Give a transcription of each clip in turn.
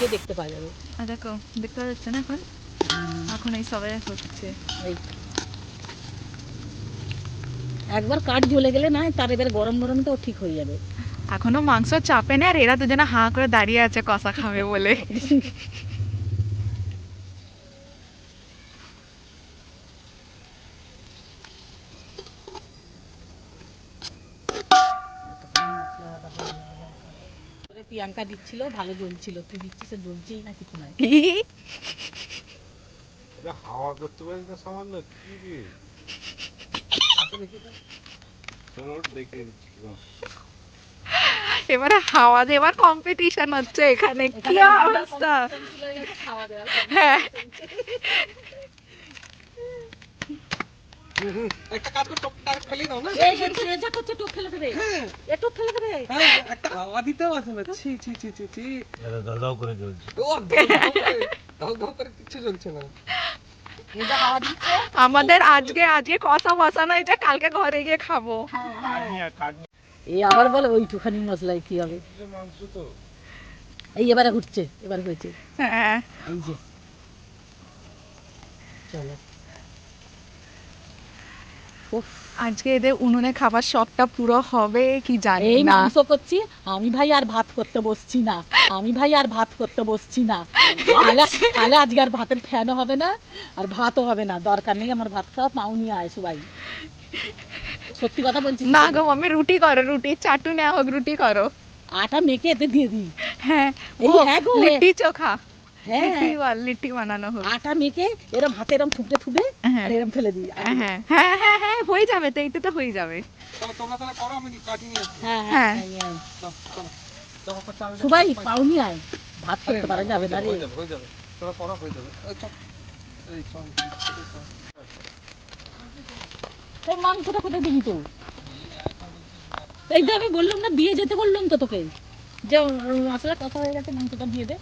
গিয়ে দেখতে পাওয়া যাবে। দেখো দেখতে পাওয়া যাচ্ছে না এখন, এখন এই সবাই হচ্ছে। একবার কাঠ জ্বলে গেলে না তার এবার গরম গরম তো ঠিক হয়ে যাবে। এখনো মাংস চাপে না, আর এরা দুজনে হাঁ করে দাঁড়িয়ে আছে কষা খাবে বলে। প্রিয়াঙ্কা দিচ্ছিল ভালো জ্বলছিল, তুই দিচ্ছিস জ্বলছেই না কিছু নাই। হাওয়া করতে পারিস না সামান্য কি রে? দেখে এবারে হাওয়া দেওয়ার কম্পিটিশন হচ্ছে এখানে, কি অবস্থা। হ্যাঁ একটা কাজ কর, টপটা ফেলে দাও না। যা করছে টোপ ফেলে দেবে, টোপ ফেলে দেবে। একটা হাওয়া দিতেও আছে না। ছি ছি ছি ছি ছি, দাও দাও করে জ্বলছে। ও দাও দাও করে কিছু জ্বলছে না। আমাদের আজকে কষা বসানো, এটা কালকে ঘরে গিয়ে খাবো। এই আবার বলে ওইটুখানি মশলায় কি হবে। মাংস তো এই এবারে উঠছে, এবার হয়েছে। হ্যাঁ এই যে চলো, আজকে এদের উনুনে খাবার শখটা পুরো হবে কি জানি এই না। মাংস করছি আমি, ভাই আর ভাত করতে বসছি না, আমি ভাই আর ভাত করতে বসছি না। তাহলে আজকে আর ভাতের ফ্যানও হবে না, আর ভাতও হবে না, দরকার নেই আমার ভাত খাওয়া, পাও নিয়ে আয় সবাই। সত্যি কথা বলছি না গো মাম্মি, রুটি করো, রুটি চাটু নেওয়া হোক, রুটি করো। আটা মেখে এতে দিয়ে দিই। হ্যাঁ এই ও হ্যাঁ গো, লিট্টি চোখা, হ্যাঁ লিট্টি বানানো হোক। আটা মেখে এরম হাতে এরম থুপড়ে থুপড়ে হ্যাঁ আর এরম ফেলে দিই। হ্যাঁ হ্যাঁ হ্যাঁ হ্যাঁ হ্যাঁ হয়ে যাবে তো, এইটা তো হয়ে যাবে। তোমরা তাহলে করো, আমি কাটি নিয়ে আসছি। হ্যাঁ হ্যাঁ। হ্যাঁ দাও চাল সবাই পাও নিয়ে আয়, ভাত করতে পারা যাবে না রে। হয়ে যাবে হয়ে যাবে, তোরা করো হয়ে যাবে। এই চল এই মাংসটা কোথায় দিবি তো? এই যে আমি বললাম না দিয়ে যেতে বললাম তো তোকে, যে মশলা কষা হয়ে গেছে মাংসটা দিয়ে দে।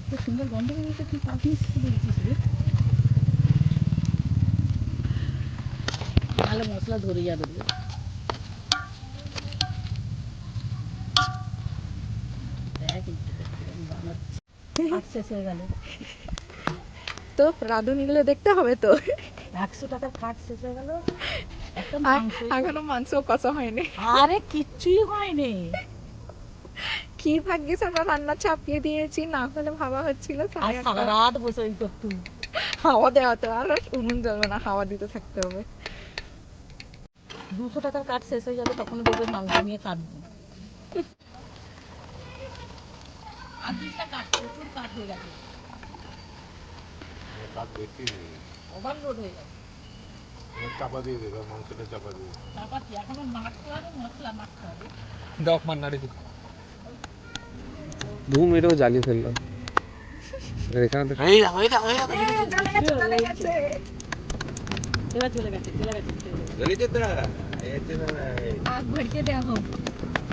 খুব সুন্দর গন্ধ বেরিয়েছে, তুই পাঁচ মিনিট বলছিস রে, তাহলে মশলা ধরে যাবে রে। শেষ হয়ে গেল তো রাঁধুনিগুলো দেখতে হবে তো। 100 টাকার কাঠ শেষ হয়ে গেল, একটা আর মাংস। এখনো মাংস কষা হয়নি। আরে কিচ্ছুই হয়নি, কি ভাগ্যিস আমরা রান্না চাপিয়ে দিয়েছি, না হলে ভাবা হচ্ছিল আর সারা রাত বসে ওই করতু। হাওয়া দেওয়া তো, আর উনুন জ্বলবে না, হাওয়া দিতে থাকতে হবে। 200 টাকার কাঠ শেষ হয়ে যাবে, তখন দেখবে মাংস নিয়ে কাটবো। আর 20টা কাঠ, প্রচুর কাঠ হয়ে গেছে, কাজ বেশি নেই, ওভারলোড হয়ে গেছে। চাপা দিয়ে দেবে, মাংসটা চাপা দিয়ে চাপাতি এখনো মাখতে হবে, মশলা মাখতে হবে। দাও মান্নাড়ি ধুম, এটাও জ্বালিয়ে ফেললাম এখানে। চলে গেছে। এবার চলে গেছে, চলে গেছে, জ্বালিয়ে দে আগ ভরকে দেখো,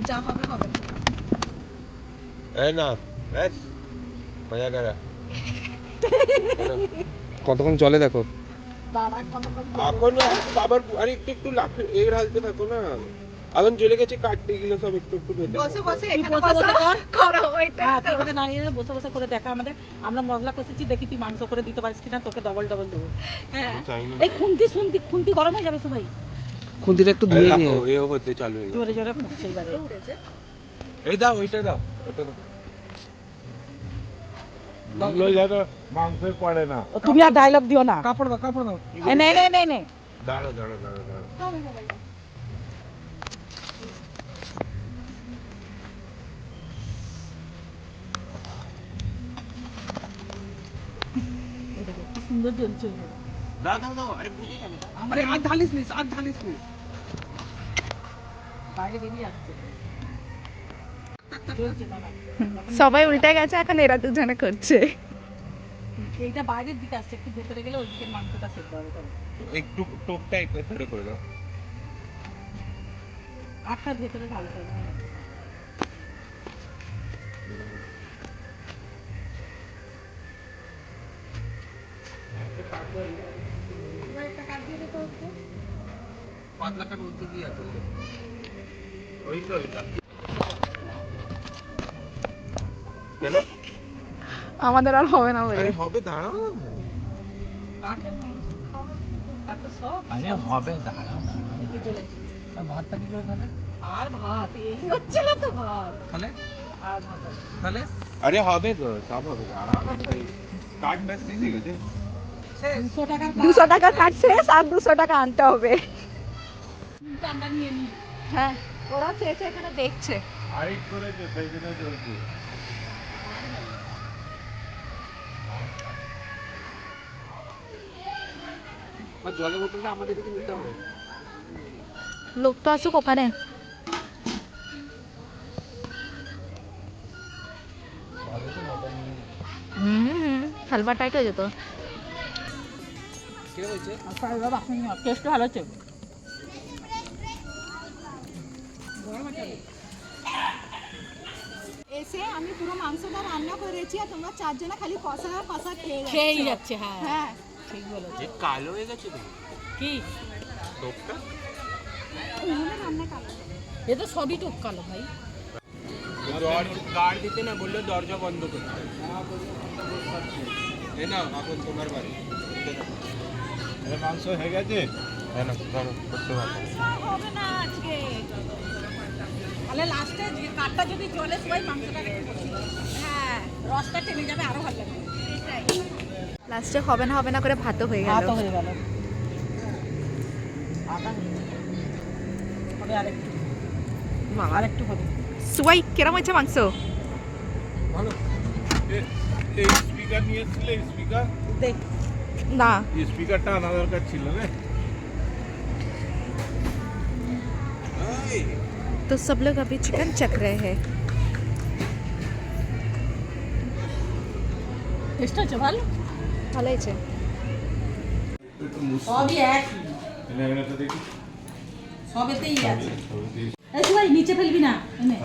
যা হবে হবে। এই না ব্যাস মজা করা। কতক্ষণ চলে দেখো। বাবা কতক্ষণ এখন বাবার আর একটু একটু লাফে এর হালতে থাকো না, আগুন জ্বলে গেছে, কাটতে গেলে সব একটু একটু ভেজে বসে বসে তুই এখানে বসে বসে বসা কর। করো ওইটা। হ্যাঁ, তুই ওখানে দাঁড়িয়ে বসে বসে করে দেখা আমাদের, আমরা মশলা কষেছি, দেখি তুই মাংস করে দিতে পারিস কিনা, তোকে ডবল ডবল দেবো। হ্যাঁ এই খুন্তি গরম হয়ে যাবে সবাই, খুন্তিটা একটু ধুয়ে নিয়ে এ হতে চালু হয়ে জোরে জোরে ফুটছে এবারে। এই দাও ওইটা দাও, ওটা দাও। মাংসের পড়ে না। তুমি আর ডায়লগ দিও না। কাপড় দাও কাপড় দাও। নে নে নে নে, দাঁড়াও দাঁড়াও দাঁড়াও দাঁড়াও। কি সুন্দর জ্বলছে। দাও দাও দাও, আরে বুঝে যাবে। আরে আর ঢালিস নি, আর ঢালিস নি। বাইরে বেরিয়ে আসছে, জ্বলছে বাবা। সবাই উল্টে গেছে, এখন এরা দুজনে করছে। এইটা বাইরের দিকে আসছে, একটু ভেতরে গেলে ওই দিকের মাংসটা সেদ্ধ হবে। তবে একটু টোপটা একটু ধরে করে দাও। আটটা ভেতরে ঢালতে হবে। একটা কাট দিয়ে দে তো একটু। পাতলা কাট উঠতে দিয়ে আছে ওই তো এটা। কেন? আমাদের আর হবে না বলে আরে হবে, দাঁড়াও। আরে হবে, দাঁড়াও। আর ভাতটা কি করে খাবে? আর ভাত এই হচ্ছে না তো ভাত। তাহলে আর ভাত হবে। তাহলে আরে হবে তো, সব হবে, দাঁড়াও। কার্ড ব্যাস দিয়ে গেছে। 200 টাকার 200 টাকা কাট শেষ আর 200 টাকা আনতে হবে। কার্ডটা আমরা নিয়ে নিই। হ্যাঁ ওরা চেয়েছে এখানে দেখছে। আরেক করেছে, সেই জন্য চলছে। আর জলের বোতলটা আমাদের দিকে নিতে হবে। লোক তো আসুক ওখানে। হালবা টাইট হয়ে যেত। কে বলছে? আচ্ছা বাবা টেস্ট ভালো হচ্ছে। এসে আমি পুরো মাংসটা রান্না করেছি আর তোমরা চারজনে খালি কষা কষা খেয়েই যাচ্ছে হ্যাঁ হ্যাঁ ঠিক বলেছো। যে কালো হয়ে গেছে তো কি টোপটা। ওখানে রান্না কালো এ তো সবই টোপ কালো ভাই। কার্ড দিতে না বললে দরজা বন্ধ করতে। এই না এখন তোমার বাড়ি। মাংস হয়ে গেছে। হ্যাঁ না ধরো করতে পারো। হবে না আজকে তাহলে লাস্টে যে কাঠটা যদি জলে সবাই মাংসটা রেখে বসি হ্যাঁ রসটা টেনে যাবে আরো ভালো লাগবে। লাস্টে হবে না করে ভাতও হয়ে গেল। ভাতও হয়ে গেল। আটা হবে আরেকটু আরেকটু হবে। সুয়াই কেরম হয়েছে মাংস? ভালো। এই স্পিকার নিয়ে এসেছিলে, স্পিকার? দেখ না এই স্পিকারটা আনা দরকার ছিল রে। तो सब लोग अभी चिकन चख रहे हैं। টেস্ট হচ্ছে ভালো। ভালো হয়েছে। সবই একই সবেতেই আছে। এই সবাই নিচে ফেলবি না এনে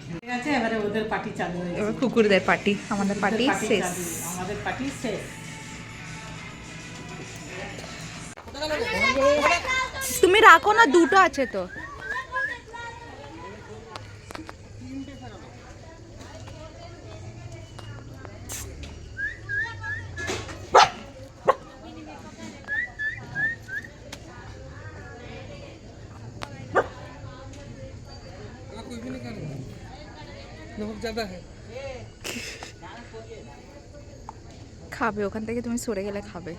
ঠিক আছে। এবারে ওদের পার্টি চালু হয়ে এবার গেছে। কুকুরদের পার্টি, আমাদের পার্টি ওদের শেষ। চালু, আমাদের পার্টি শেষ। তুমি রাখো না, দুটো আছে তো। कोई भी नहीं खाने नमक ज्यादा है। খাবে ওখান থেকে, তুমি সরে গেলে খাবে।